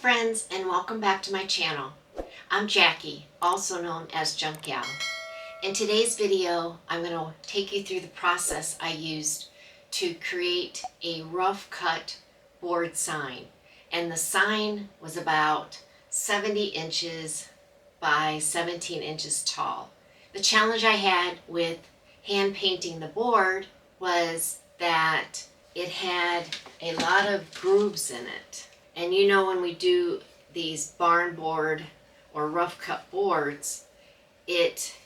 friends, and welcome back to my channel. I'm Jackie, also known as Junk Gal. In today's video, I'm going to take you through the process I used to create a rough cut board sign. And the sign was about 70 inches by 17 inches tall. The challenge I had with hand painting the board was that it had a lot of grooves in it. And you know, when we do these barn board or rough cut boards, it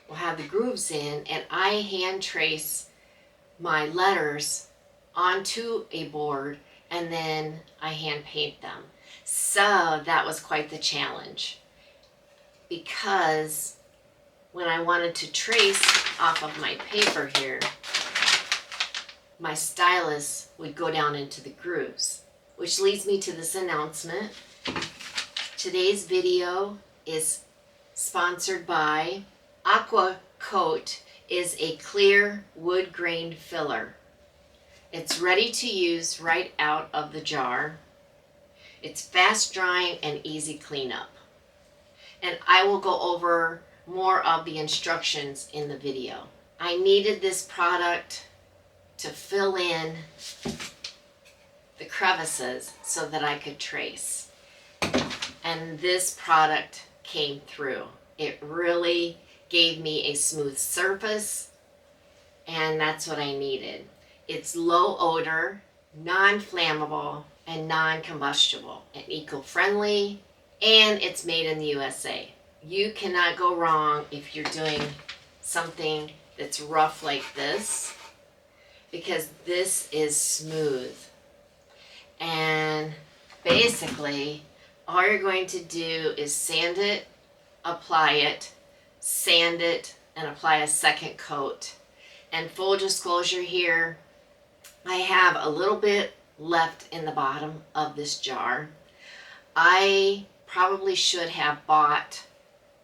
will have the grooves in, and I hand trace my letters onto a board and then I hand paint them. So that was quite the challenge, because when I wanted to trace off of my paper here, my stylus would go down into the grooves. Which leads me to this announcement. Today's video is sponsored by Aqua Coat. Is a clear wood grain filler. It's ready to use right out of the jar. It's fast drying and easy cleanup. And I will go over more of the instructions in the video. I needed this product to fill in the crevices so that I could trace. And this product came through. It really gave me a smooth surface, and that's what I needed. It's low odor, non-flammable, and non-combustible, and eco-friendly, and it's made in the USA. You cannot go wrong if you're doing something that's rough like this, because this is smooth. And basically, all you're going to do is sand it, apply it, sand it, and apply a second coat. And full disclosure here, I have a little bit left in the bottom of this jar. I probably should have bought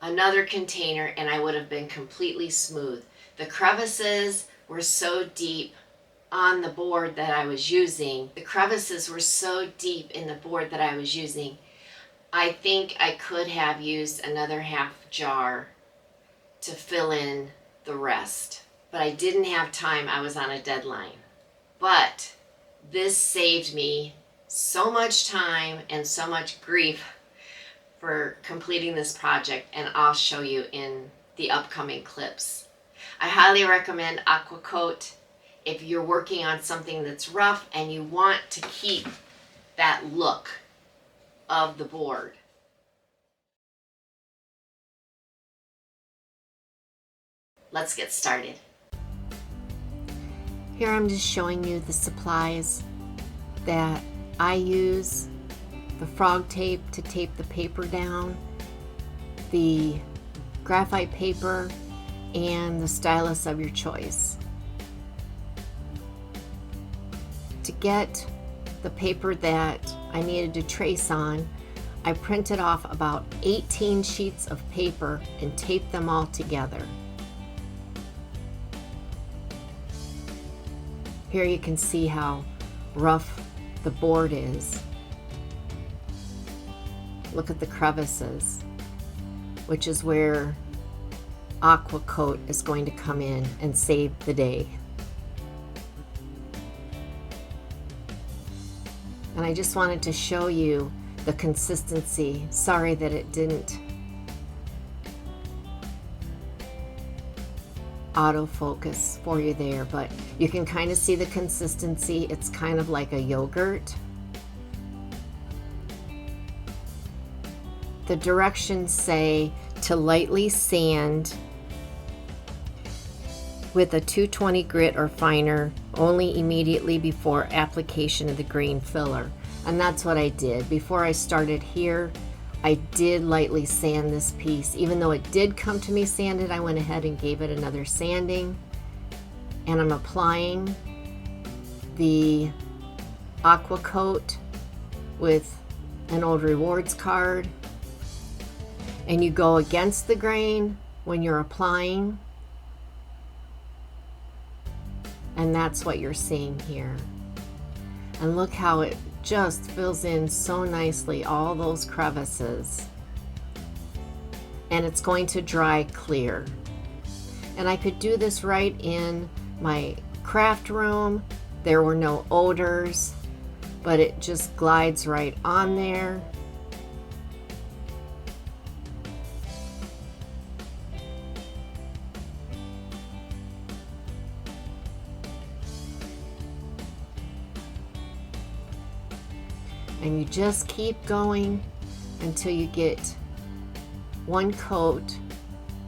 another container and I would have been completely smooth. The crevices were so deep on the board that I was using. The crevices were so deep in the board that I was using. I think I could have used another half jar to fill in the rest, but I didn't have time. I was on a deadline. But this saved me so much time and so much grief for completing this project, and I'll show you in the upcoming clips. I highly recommend Aqua Coat if you're working on something that's rough and you want to keep that look of the board. Let's get started. Here I'm just showing you the supplies that I use. The frog tape to tape the paper down, the graphite paper, and the stylus of your choice. To get the paper that I needed to trace on, I printed off about 18 sheets of paper and taped them all together. Here you can see how rough the board is. Look at the crevices, which is where Aqua Coat is going to come in and save the day. And I just wanted to show you the consistency. Sorry that it didn't autofocus for you there, but you can kind of see the consistency. It's kind of like a yogurt. The directions say to lightly sand with a 220 grit or finer only immediately before application of the grain filler. And that's what I did. Before I started here, I did lightly sand this piece. Even though it did come to me sanded, I went ahead and gave it another sanding. And I'm applying the Aqua Coat with an old rewards card. And you go against the grain when you're applying. And that's what you're seeing here. And look how it just fills in so nicely all those crevices. And it's going to dry clear. And I could do this right in my craft room. There were no odors, but it just glides right on there. And you just keep going until you get one coat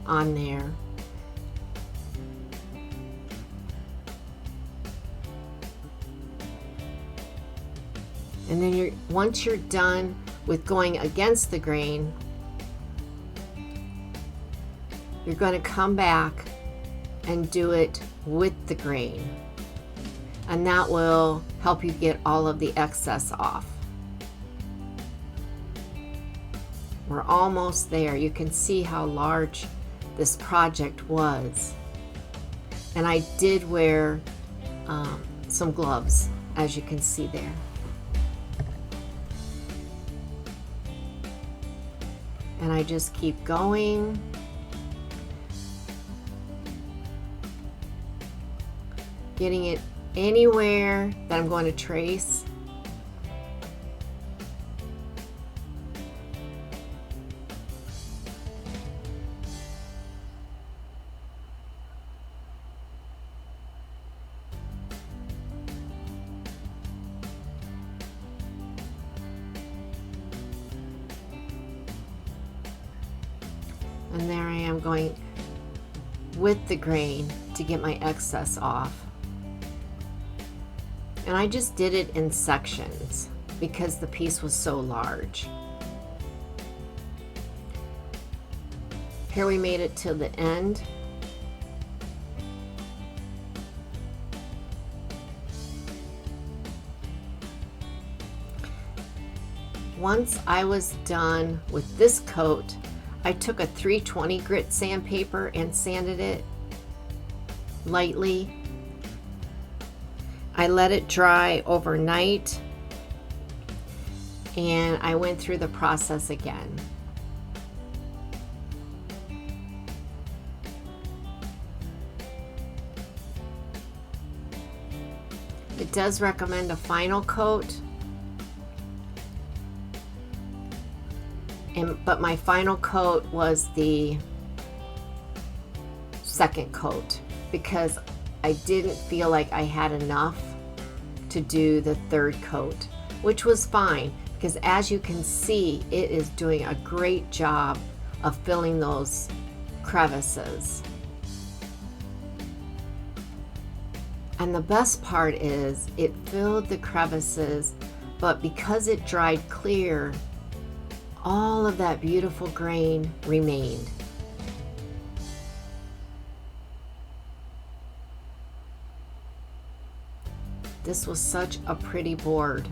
on there. And then once you're done with going against the grain, you're going to come back and do it with the grain. And that will help you get all of the excess off. We're almost there. You can see how large this project was. And I did wear some gloves, as you can see there. And I just keep going. Getting it anywhere that I'm going to trace. And there I am going with the grain to get my excess off. And I just did it in sections because the piece was so large. Here we made it to the end. Once I was done with this coat, I took a 320 grit sandpaper and sanded it lightly. I let it dry overnight and I went through the process again. It does recommend a final coat, but my final coat was the second coat because I didn't feel like I had enough to do the third coat, which was fine because as you can see, it is doing a great job of filling those crevices. And the best part is it filled the crevices, but because it dried clear, all of that beautiful grain remained. This was such a pretty board.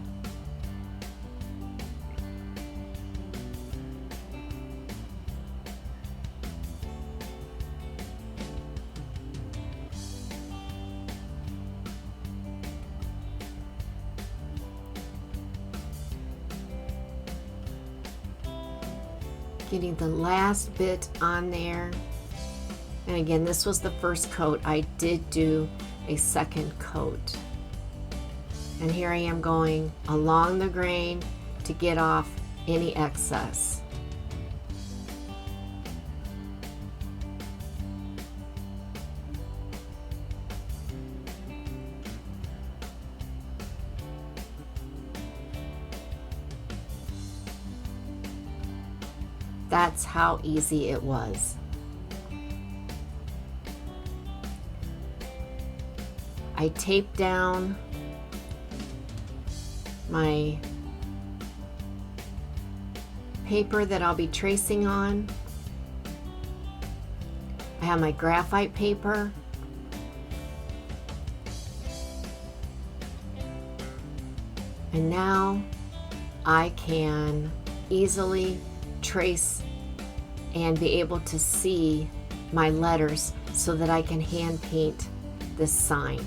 Getting the last bit on there. And again, this was the first coat. I did do a second coat. And here I am going along the grain to get off any excess. That's how easy it was. I taped down my paper that I'll be tracing on. I have my graphite paper. And now I can easily trace and be able to see my letters so that I can hand paint this sign.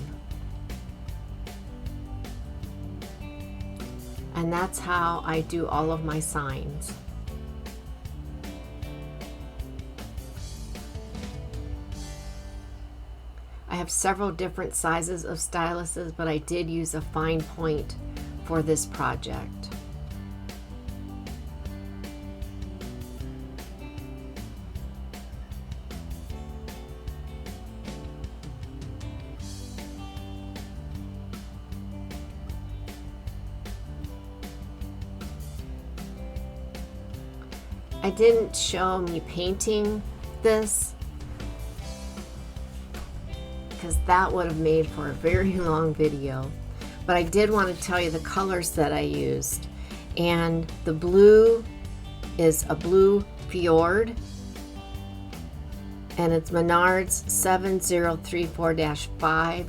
And that's how I do all of my signs. I have several different sizes of styluses, but I did use a fine point for this project. I didn't show me painting this because that would have made for a very long video, but I did want to tell you the colors that I used. And the blue is a blue fjord, and it's Menards 7034-5.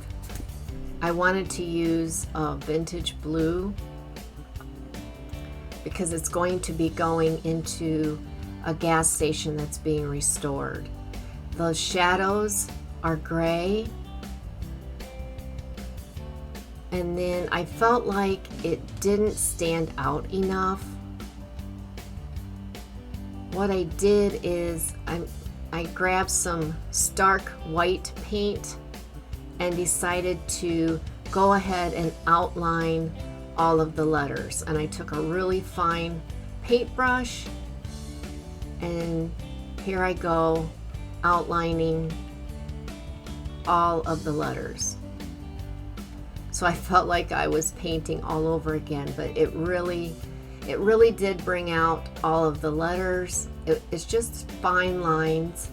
I wanted to use a vintage blue because it's going to be going into a gas station that's being restored. Those shadows are gray, and then I felt like it didn't stand out enough. What I did is I grabbed some stark white paint and decided to go ahead and outline all of the letters. And I took a really fine paintbrush, and here I go outlining all of the letters. So I felt like I was painting all over again, but it really did bring out all of the letters. It's just fine lines.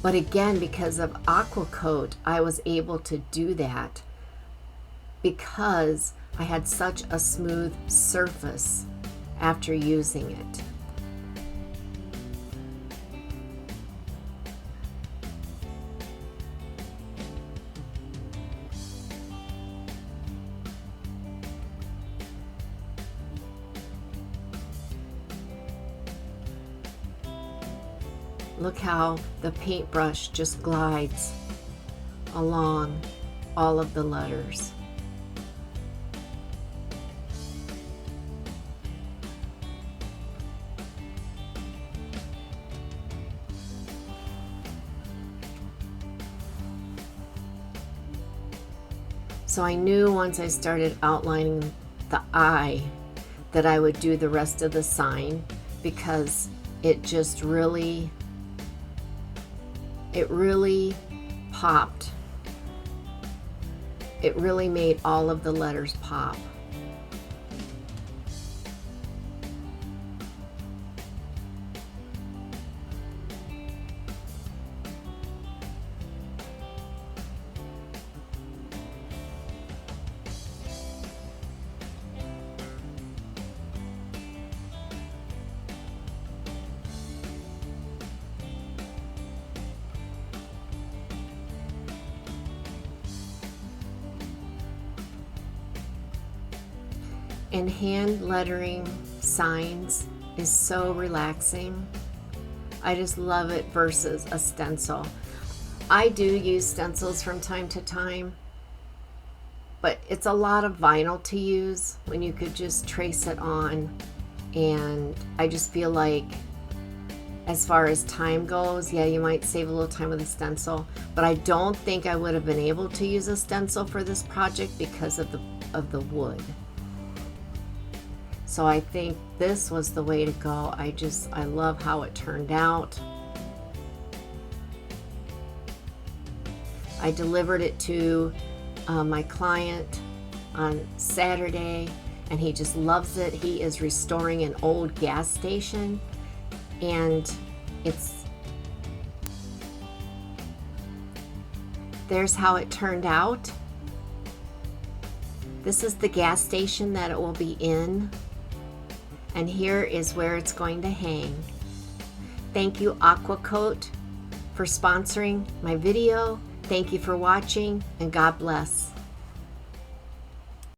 But again, because of Aqua Coat, I was able to do that because I had such a smooth surface after using it. Look how the paintbrush just glides along all of the letters. So I knew once I started outlining the eye that I would do the rest of the sign, because it just really popped. It really made all of the letters pop. And hand lettering signs is so relaxing. I just love it versus a stencil. I do use stencils from time to time, but it's a lot of vinyl to use when you could just trace it on. And I just feel like, as far as time goes, yeah, you might save a little time with a stencil, but I don't think I would have been able to use a stencil for this project because of the wood. So I think this was the way to go. I love how it turned out. I delivered it to my client on Saturday, and he just loves it. He is restoring an old gas station, and there's how it turned out. This is the gas station that it will be in. And here is where it's going to hang. Thank you, Aqua Coat, for sponsoring my video. Thank you for watching, and God bless.